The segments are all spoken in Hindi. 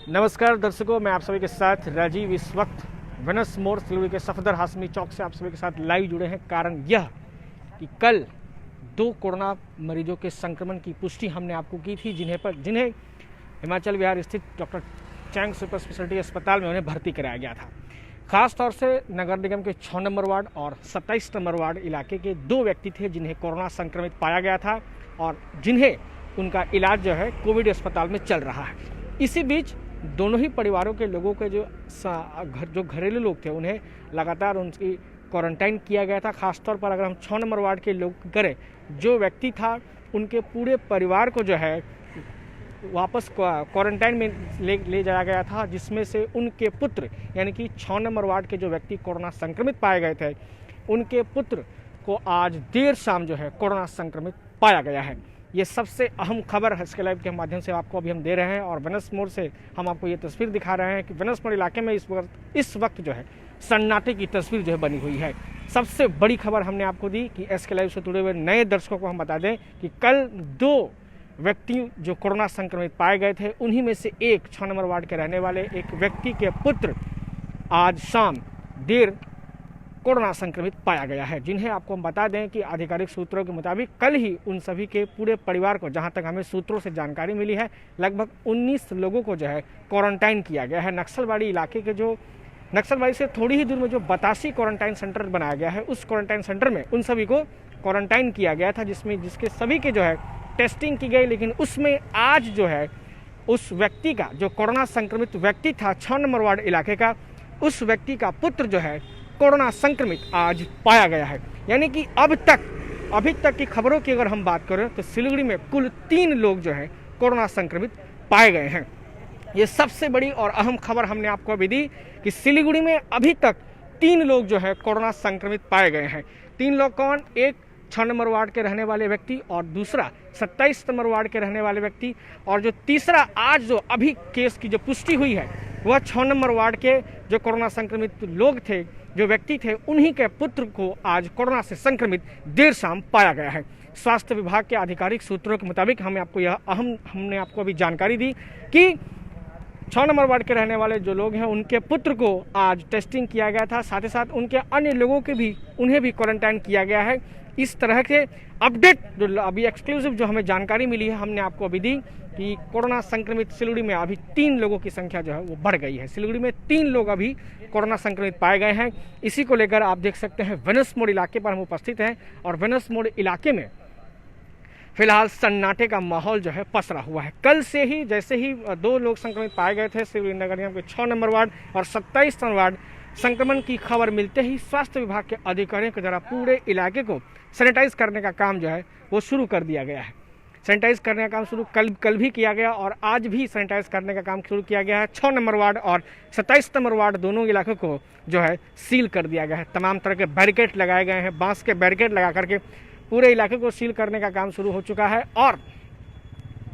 नमस्कार दर्शकों, मैं आप सभी के साथ राजीव इस वक्त वेनस मोड़ सिलगुड़ी के सफदर हाशमी चौक से आप सभी के साथ लाइव जुड़े हैं। कारण यह कि कल 2 कोरोना मरीजों के संक्रमण की पुष्टि हमने आपको की थी, जिन्हें हिमाचल बिहार स्थित डॉक्टर चैंग सुपर स्पेशलिटी अस्पताल में उन्हें भर्ती कराया गया था। खास तौर से नगर निगम के 6 नंबर वार्ड और 27 नंबर वार्ड इलाके के 2 व्यक्ति थे जिन्हें कोरोना संक्रमित पाया गया था और जिन्हें उनका इलाज जो है कोविड अस्पताल में चल रहा है। इसी बीच दोनों ही परिवारों के लोगों के जो घरेलू लोग थे उन्हें लगातार उनकी क्वारंटाइन किया गया था। खासतौर पर अगर हम 6 नंबर वार्ड के लोग करें, जो व्यक्ति था उनके पूरे परिवार को जो है वापस क्वारंटाइन में ले जाया गया था, जिसमें से उनके पुत्र यानी कि 6 नंबर वार्ड के जो व्यक्ति कोरोना संक्रमित पाए गए थे उनके पुत्र को आज देर शाम जो है कोरोना संक्रमित पाया गया है। ये सबसे अहम खबर एसके लाइव के माध्यम से आपको अभी हम दे रहे हैं और वेनस मोड़ से हम आपको ये तस्वीर दिखा रहे हैं कि वेनस मोड़ इलाके में इस वक्त जो है सन्नाटे की तस्वीर जो है बनी हुई है। सबसे बड़ी खबर हमने आपको दी कि एसके लाइव से जुड़े हुए नए दर्शकों को हम बता दें कि कल 2 व्यक्ति जो कोरोना संक्रमित पाए गए थे उन्हीं में से एक 6 नंबर वार्ड के रहने वाले एक व्यक्ति के पुत्र आज शाम देर कोरोना संक्रमित पाया गया है, जिन्हें आपको हम बता दें कि आधिकारिक सूत्रों के मुताबिक कल ही उन सभी के पूरे परिवार को, जहां तक हमें सूत्रों से जानकारी मिली है, लगभग 19 लोगों को जो है क्वारंटाइन किया गया है। नक्सलबाड़ी इलाके के जो नक्सलबाड़ी से थोड़ी ही दूर में जो बतासी क्वारंटाइन सेंटर बनाया गया है, उस क्वारंटाइन सेंटर में उन सभी को क्वारंटाइन किया गया था, जिसके सभी के जो है टेस्टिंग की गई। लेकिन उसमें आज जो है उस व्यक्ति का, जो कोरोना संक्रमित व्यक्ति था 6 नंबर वार्ड इलाके का, उस व्यक्ति का पुत्र जो है कोरोना संक्रमित आज पाया गया है। यानी कि अभी तक की खबरों की अगर हम बात करें तो सिलीगुड़ी में कुल 3 लोग जो है कोरोना संक्रमित पाए गए हैं। ये सबसे बड़ी और अहम खबर हमने आपको अभी दी कि सिलीगुड़ी में अभी तक 3 लोग जो है कोरोना संक्रमित पाए गए हैं। 3 लोग कौन? एक 6 नंबर वार्ड के रहने वाले व्यक्ति और दूसरा 27 नंबर वार्ड के रहने वाले व्यक्ति, और जो तीसरा आज जो अभी केस की जो पुष्टि हुई है वह 6 नंबर वार्ड के जो कोरोना संक्रमित लोग थे, जो व्यक्ति थे, उन्हीं के पुत्र को आज कोरोना से संक्रमित देर शाम पाया गया है। स्वास्थ्य विभाग के आधिकारिक सूत्रों के मुताबिक हमने आपको अभी जानकारी दी कि 6 नंबर वार्ड के रहने वाले जो लोग हैं उनके पुत्र को आज टेस्टिंग किया गया था, साथ ही साथ उनके अन्य लोगों के भी उन्हें भी क्वारंटाइन किया गया है। इस तरह के अपडेट जो अभी एक्सक्लूसिव जो हमें जानकारी मिली है हमने आपको अभी दी कि कोरोना संक्रमित सिलीगुड़ी में अभी 3 लोगों की संख्या जो है वो बढ़ गई है। सिलीगुड़ी में 3 लोग अभी कोरोना संक्रमित पाए गए हैं। इसी को लेकर आप देख सकते हैं वेनस मोड़ इलाके पर हम उपस्थित हैं और वेनस मोड़ इलाके में फिलहाल सन्नाटे का माहौल जो है पसरा हुआ है। कल से ही जैसे ही 2 लोग संक्रमित पाए गए थे सिलीगुड़ी नगर निगम के 6 नंबर वार्ड और 27 नंबर वार्ड, संक्रमण की खबर मिलते ही स्वास्थ्य विभाग के अधिकारियों के द्वारा पूरे इलाके को सैनिटाइज करने का काम जो है वो शुरू कर दिया गया है। सैनिटाइज करने का काम शुरू कल भी किया गया और आज भी सैनिटाइज करने का काम शुरू किया गया है। 6 नंबर वार्ड और 27 नंबर वार्ड दोनों इलाकों को जो है सील कर दिया गया है। तमाम तरह के बैरिकेड लगाए गए हैं, बांस के बैरिकेड लगा करके पूरे इलाके को सील करने का काम शुरू हो चुका है। और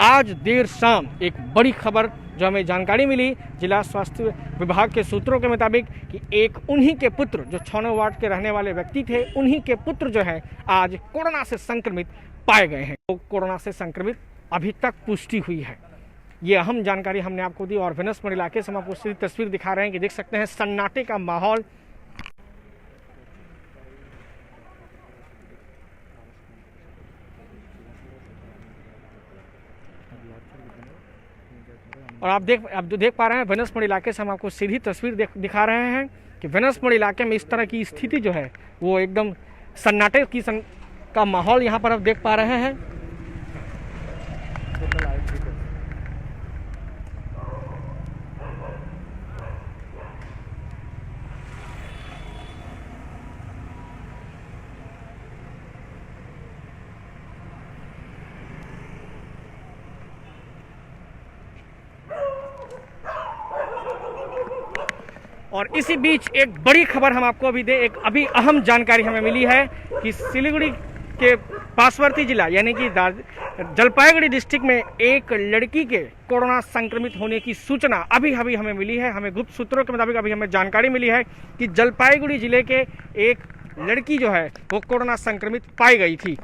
आज देर शाम एक बड़ी खबर जो हमें जानकारी मिली जिला स्वास्थ्य विभाग के सूत्रों के मुताबिक कि एक उन्हीं के पुत्र, जो 6 नंबर वार्ड के रहने वाले व्यक्ति थे, उन्हीं के पुत्र जो है आज कोरोना से संक्रमित पाए गए हैं। तो कोरोना से संक्रमित अभी तक पुष्टि हुई है। ये अहम जानकारी हमने आपको दी और वेनस मोड़ इलाके से हम आपको सीधी तस्वीर दिखा रहे हैं कि देख सकते हैं सन्नाटे का माहौल। और आप जो देख पा रहे हैं वेनस मोड़ इलाके से हम आपको सीधी तस्वीर दिखा रहे हैं कि वेनस मोड़ इलाके में इस तरह की स्थिति जो है वो एकदम सन्नाटे का माहौल यहाँ पर आप देख पा रहे हैं। और इसी बीच एक बड़ी खबर हम आपको अभी एक अभी अहम जानकारी हमें मिली है कि सिलीगुड़ी के पार्श्ववर्ती जिला यानी कि जलपाईगुड़ी डिस्ट्रिक्ट में एक लड़की के कोरोना संक्रमित होने की सूचना अभी हमें मिली है। हमें गुप्त सूत्रों के मुताबिक अभी हमें जानकारी मिली है कि जलपाईगुड़ी जिले के एक लड़की जो है वो कोरोना संक्रमित पाई गई थी।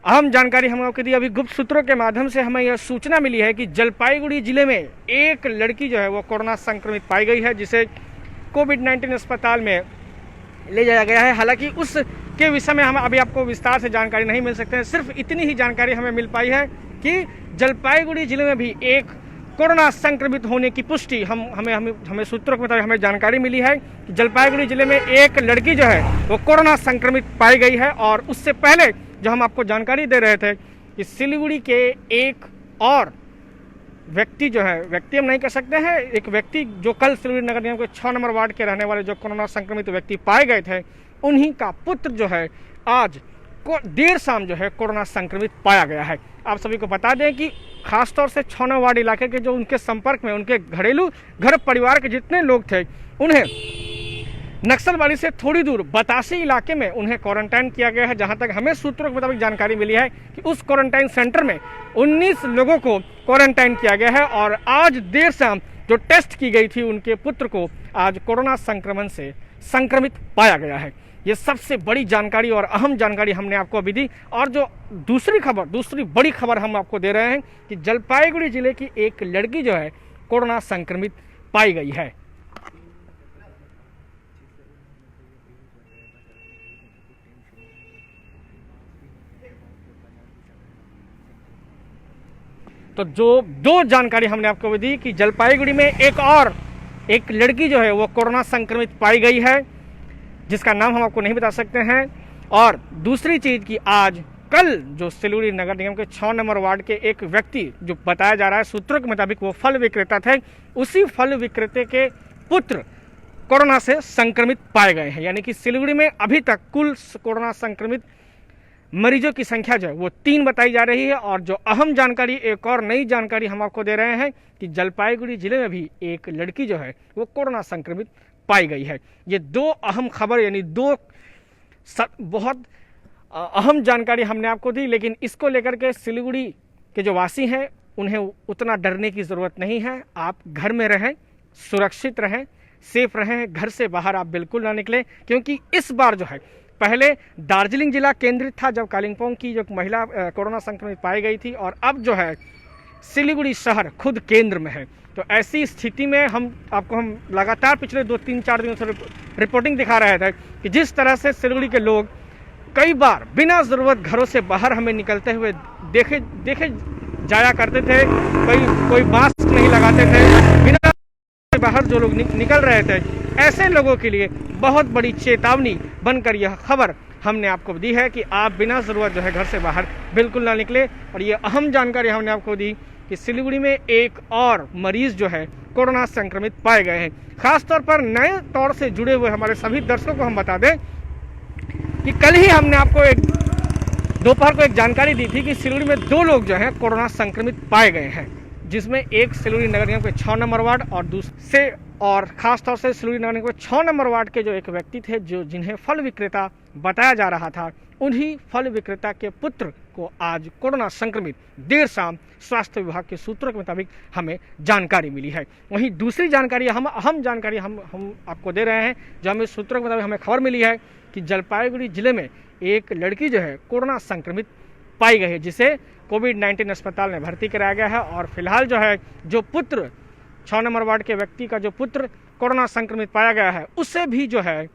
अहम जानकारी हम आपको दी। अभी गुप्त सूत्रों के माध्यम से हमें यह सूचना मिली है कि जलपाईगुड़ी जिले में एक लड़की जो है वो कोरोना संक्रमित पाई गई है, जिसे कोविड-19 अस्पताल में ले जाया गया है। हालांकि उसके विषय में हम अभी आपको विस्तार से जानकारी नहीं मिल सकते हैं। सिर्फ इतनी ही जानकारी हमें मिल पाई है कि जलपाईगुड़ी जिले में भी एक कोरोना संक्रमित होने की पुष्टि हमें सूत्रों के मुताबिक हमें जानकारी मिली है कि जलपाईगुड़ी जिले में एक लड़की जो है वो कोरोना संक्रमित पाई गई है। और उससे पहले जो हम आपको जानकारी दे रहे थे कि सिलीगुड़ी के एक और व्यक्ति जो है, व्यक्ति हम नहीं कह सकते हैं, एक व्यक्ति जो कल सिलीगुड़ी नगर निगम के 6 नंबर वार्ड के रहने वाले जो कोरोना संक्रमित व्यक्ति पाए गए थे, उन्हीं का पुत्र जो है आज देर शाम जो है कोरोना संक्रमित पाया गया है। आप सभी को बता दें कि खासतौर से 6 नंबर वार्ड इलाके के जो उनके संपर्क में उनके घरेलू घर परिवार के जितने लोग थे, उन्हें नक्सलवाड़ी से थोड़ी दूर बतासी इलाके में उन्हें क्वारंटाइन किया गया है। जहां तक हमें सूत्रों के मुताबिक जानकारी मिली है कि उस क्वारंटाइन सेंटर में 19 लोगों को क्वारंटाइन किया गया है। और आज देर शाम जो टेस्ट की गई थी उनके पुत्र को आज कोरोना संक्रमण से संक्रमित पाया गया है। ये सबसे बड़ी जानकारी और अहम जानकारी हमने आपको अभी दी। और जो दूसरी बड़ी खबर हम आपको दे रहे हैं कि जलपाईगुड़ी जिले की एक लड़की जो है कोरोना संक्रमित पाई गई है। तो जो दो जानकारी हमने आपको दी कि जलपाईगुड़ी में एक लड़की जो है वो कोरोना संक्रमित पाई गई है, जिसका नाम हम आपको नहीं बता सकते हैं। और दूसरी चीज कि कल जो सिलीगुड़ी नगर निगम के 6 नंबर वार्ड के एक व्यक्ति जो बताया जा रहा है सूत्रों के मुताबिक वो फल विक्रेता थे, उसी फल विक्रेता के पुत्र कोरोना से संक्रमित पाए गए हैं। यानी कि सिलीगुड़ी में अभी तक कुल कोरोना संक्रमित मरीजों की संख्या जो है वो 3 बताई जा रही है। और जो अहम जानकारी, एक और नई जानकारी हम आपको दे रहे हैं कि जलपाईगुड़ी जिले में भी एक लड़की जो है वो कोरोना संक्रमित पाई गई है। ये दो अहम खबर, यानी दो बहुत अहम जानकारी हमने आपको दी। लेकिन इसको लेकर के सिलीगुड़ी के जो वासी हैं उन्हें उतना डरने की ज़रूरत नहीं है। आप घर में रहें, सुरक्षित रहें, सेफ रहें, घर से बाहर आप बिल्कुल ना निकलें। क्योंकि इस बार जो है, पहले दार्जिलिंग जिला केंद्रित था जब कालिम्पोंग की जो महिला कोरोना संक्रमित पाई गई थी, और अब जो है सिलीगुड़ी शहर खुद केंद्र में है। तो ऐसी स्थिति में हम लगातार पिछले 2-3-4 दिनों से रिपोर्टिंग दिखा रहे थे कि जिस तरह से सिलीगुड़ी के लोग कई बार बिना ज़रूरत घरों से बाहर हमें निकलते हुए देखे जाया करते थे। कोई मास्क नहीं लगाते थे, बिना बाहर जो लोग निकल रहे थे, ऐसे लोगों के लिए बहुत बड़ी चेतावनी बनकर यह खबर हमने आपको दी है कि आप बिना ज़रूरत जो है घर से बाहर बिल्कुल ना निकले। और ये अहम जानकारी हमने आपको दी कि सिलीगुड़ी में एक और मरीज जो है कोरोना संक्रमित पाए गए हैं। खासतौर पर नए तौर से जुड़े हुए हमारे सभी दर्शकों को हम बता दें कि कल ही हमने आपको दोपहर को एक जानकारी दी थी कि सिलीगुड़ी में 2 लोग जो हैं कोरोना संक्रमित पाए गए हैं, जिसमें एक सिलीगुड़ी नगर निगम के 6 नंबर वार्ड और खासतौर से सिलीगुड़ी नगर निगम के 6 नंबर वार्ड के जो एक व्यक्ति थे जिन्हें फल विक्रेता बताया जा रहा था, उन्हीं फल विक्रेता के पुत्र को आज कोरोना संक्रमित देर शाम स्वास्थ्य विभाग के सूत्रों के मुताबिक हमें जानकारी मिली है। वहीं दूसरी जानकारी अहम जानकारी हम आपको दे रहे हैं, जो हमें सूत्रों के मुताबिक हमें खबर मिली है कि जलपाईगुड़ी जिले में एक लड़की जो है कोरोना संक्रमित पाई गई है, जिसे कोविड-19 अस्पताल में भर्ती कराया गया है। और फिलहाल जो है जो पुत्र 6 नंबर वार्ड के व्यक्ति का जो पुत्र कोरोना संक्रमित पाया गया है, उसे भी जो है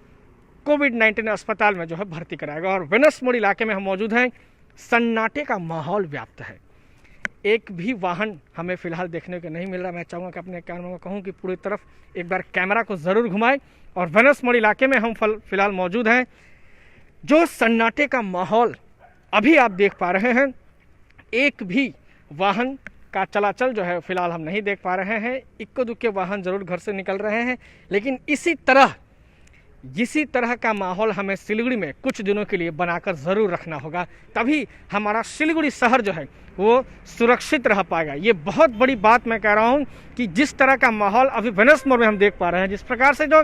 कोविड-19 अस्पताल में जो है भर्ती कराया गया। और वेनस मोड़ इलाके में हम मौजूद हैं, सन्नाटे का माहौल व्याप्त है। एक भी वाहन हमें फिलहाल देखने को नहीं मिल रहा। मैं चाहूँगा कि अपने कैमरा में कहूँ कि पूरी तरफ एक बार कैमरा को ज़रूर घुमाएं। और वेनस मोड़ इलाके में हम फिलहाल मौजूद हैं। जो सन्नाटे का माहौल अभी आप देख पा रहे हैं, एक भी वाहन का चलाचल जो है फिलहाल हम नहीं देख पा रहे हैं। इक्को दुक्के वाहन ज़रूर घर से निकल रहे हैं, लेकिन इसी तरह का माहौल हमें सिलीगुड़ी में कुछ दिनों के लिए बनाकर ज़रूर रखना होगा, तभी हमारा सिलीगुड़ी शहर जो है वो सुरक्षित रह पाएगा। ये बहुत बड़ी बात मैं कह रहा हूँ कि जिस तरह का माहौल अभी वेनस मोड़ में हम देख पा रहे हैं, जिस प्रकार से जो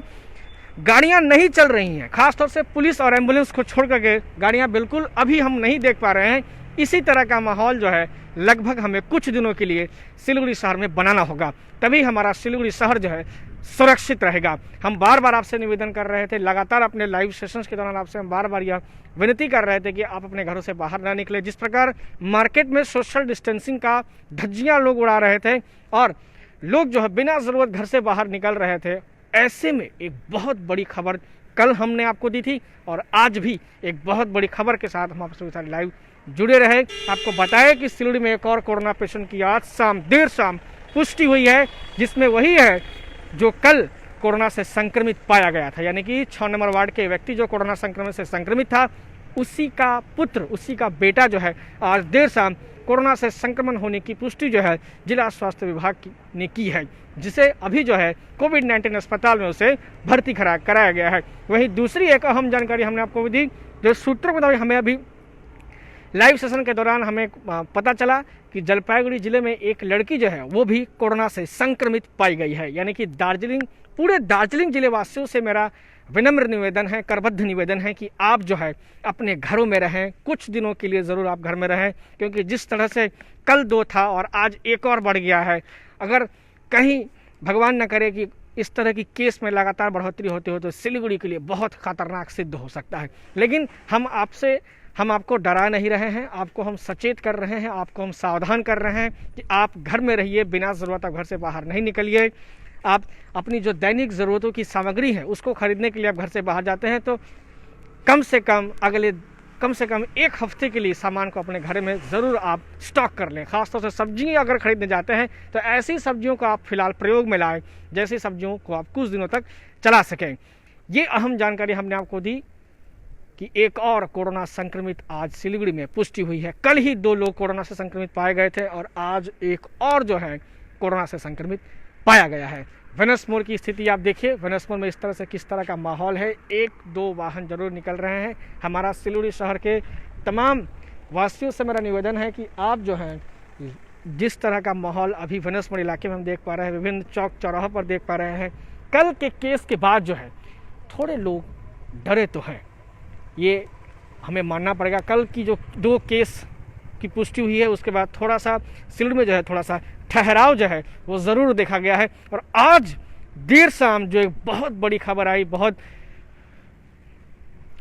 गाड़ियाँ नहीं चल रही हैं, खासतौर से पुलिस और एम्बुलेंस को छोड़ करके गाड़ियाँ बिल्कुल अभी हम नहीं देख पा रहे हैं इसी तरह का माहौल जो है लगभग हमें कुछ दिनों के लिए सिलीगुड़ी शहर में बनाना होगा, तभी हमारा सिलीगुड़ी शहर जो है सुरक्षित रहेगा। हम बार बार आपसे निवेदन कर रहे थे, लगातार अपने लाइव सेशंस के दौरान आपसे हम बार बार यह विनती कर रहे थे कि आप अपने घरों से बाहर ना निकले। जिस प्रकार मार्केट में सोशल डिस्टेंसिंग का धज्जियां लोग उड़ा रहे थे और लोग जो है बिना ज़रूरत घर से बाहर निकल रहे थे, ऐसे में एक बहुत बड़ी खबर कल हमने आपको दी थी और आज भी एक बहुत बड़ी खबर के साथ हम आपके साथ लाइव जुड़े रहे। आपको बताया कि सिलीगुड़ी में एक और कोरोना पेशेंट की आज देर शाम पुष्टि हुई है, जिसमें वही है जो कल कोरोना से संक्रमित पाया गया था, यानी कि 6 नंबर वार्ड के व्यक्ति जो कोरोना संक्रमण से संक्रमित था, उसी का पुत्र, उसी का बेटा जो है आज देर शाम कोरोना से संक्रमण होने की पुष्टि जो है जिला स्वास्थ्य विभाग ने की है, जिसे अभी जो है कोविड-19 अस्पताल में उसे भर्ती कराया गया है। वहीं दूसरी एक अहम जानकारी हमने आपको दी, जो सूत्रों के मुताबिक हमें अभी लाइव सेशन के दौरान हमें पता चला कि जलपाईगुड़ी जिले में एक लड़की जो है वो भी कोरोना से संक्रमित पाई गई है। यानी कि पूरे दार्जिलिंग जिले वासियों से मेरा विनम्र निवेदन है, करबद्ध निवेदन है कि आप जो है अपने घरों में रहें, कुछ दिनों के लिए ज़रूर आप घर में रहें, क्योंकि जिस तरह से कल 2 था और आज एक और बढ़ गया है, अगर कहीं भगवान न करे कि इस तरह की केस में लगातार बढ़ोतरी होती हो तो सिलीगुड़ी के लिए बहुत खतरनाक सिद्ध हो सकता है। लेकिन हम आपको डरा नहीं रहे हैं, आपको हम सचेत कर रहे हैं, आपको हम सावधान कर रहे हैं कि आप घर में रहिए, बिना ज़रूरत आप घर से बाहर नहीं निकलिए। आप अपनी जो दैनिक ज़रूरतों की सामग्री है उसको खरीदने के लिए आप घर से बाहर जाते हैं तो कम से कम 1 हफ्ते के लिए सामान को अपने घर में ज़रूर आप स्टॉक कर लें। ख़ासतौर से सब्जी अगर खरीदने जाते हैं तो ऐसी सब्जियों को आप फिलहाल प्रयोग में लाएं जैसी सब्जियों को आप कुछ दिनों तक चला सकें। ये अहम जानकारी हमने आपको दी कि एक और कोरोना संक्रमित आज सिलीगुड़ी में पुष्टि हुई है। कल ही 2 लोग कोरोना से संक्रमित पाए गए थे और आज एक और जो है कोरोना से संक्रमित पाया गया है। वेनस मोड़ की स्थिति आप देखिए, वेनस मोड़ में इस तरह से किस तरह का माहौल है। 1-2 वाहन जरूर निकल रहे हैं। हमारा सिलीगुड़ी शहर के तमाम वासियों से मेरा निवेदन है कि आप जो हैं जिस तरह का माहौल अभी वेनस मोड़ इलाके में हम देख पा रहे हैं, विभिन्न चौक चौराहों पर देख पा रहे हैं, कल के केस के बाद जो है थोड़े लोग डरे तो हैं, ये हमें मानना पड़ेगा। कल की जो 2 केस की पुष्टि हुई है उसके बाद थोड़ा सा सिलीगुड़ी में जो है थोड़ा सा ठहराव जो है वो ज़रूर देखा गया है। और आज देर शाम जो एक बहुत बड़ी खबर आई, बहुत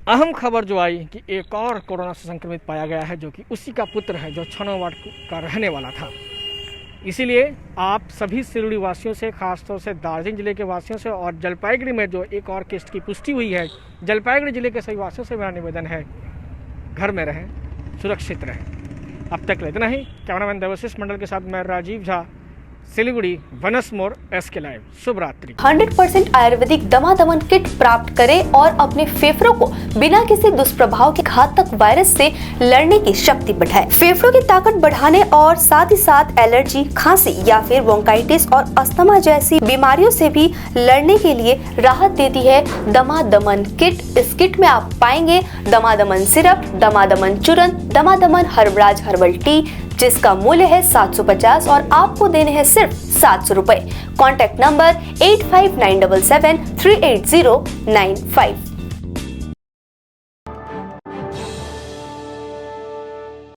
अहम खबर जो आई कि एक और कोरोना से संक्रमित पाया गया है, जो कि उसी का पुत्र है जो 6 नंबर वार्ड का रहने वाला था। इसीलिए आप सभी सिलीगुड़ी वासियों से, खासतौर से दार्जिलिंग जिले के वासियों से और जलपाईगुड़ी में जो एक और केस की पुष्टि हुई है, जलपाईगुड़ी जिले के सभी वासियों से मेरा निवेदन है घर में रहें, सुरक्षित रहें। अब तक इतना ही। कैमरामैन देवाशीष मंडल के साथ मैं राजीव झा, सिलीगुड़ी, वेनस मोड़, SK लाइव। शुभ रात्रि। 100% आयुर्वेदिक दमादमन किट प्राप्त करें और अपने फेफड़ों को बिना किसी दुष्प्रभाव के घातक वायरस से लड़ने की शक्ति बढ़ाएं। फेफड़ों की ताकत बढ़ाने और साथ ही साथ एलर्जी, खांसी या फिर ब्रोंकाइटिस और अस्थमा जैसी बीमारियों से भी लड़ने के लिए राहत देती है दमादमन किट। इस किट में आप पाएंगे दमादमन सिरप, दमादमन चूर्ण, दमादमन हर्बराज हर्बल टी, जिसका मूल्य है 750 और आपको देने हैं सिर्फ 700 रुपए। Contact number 8597738095।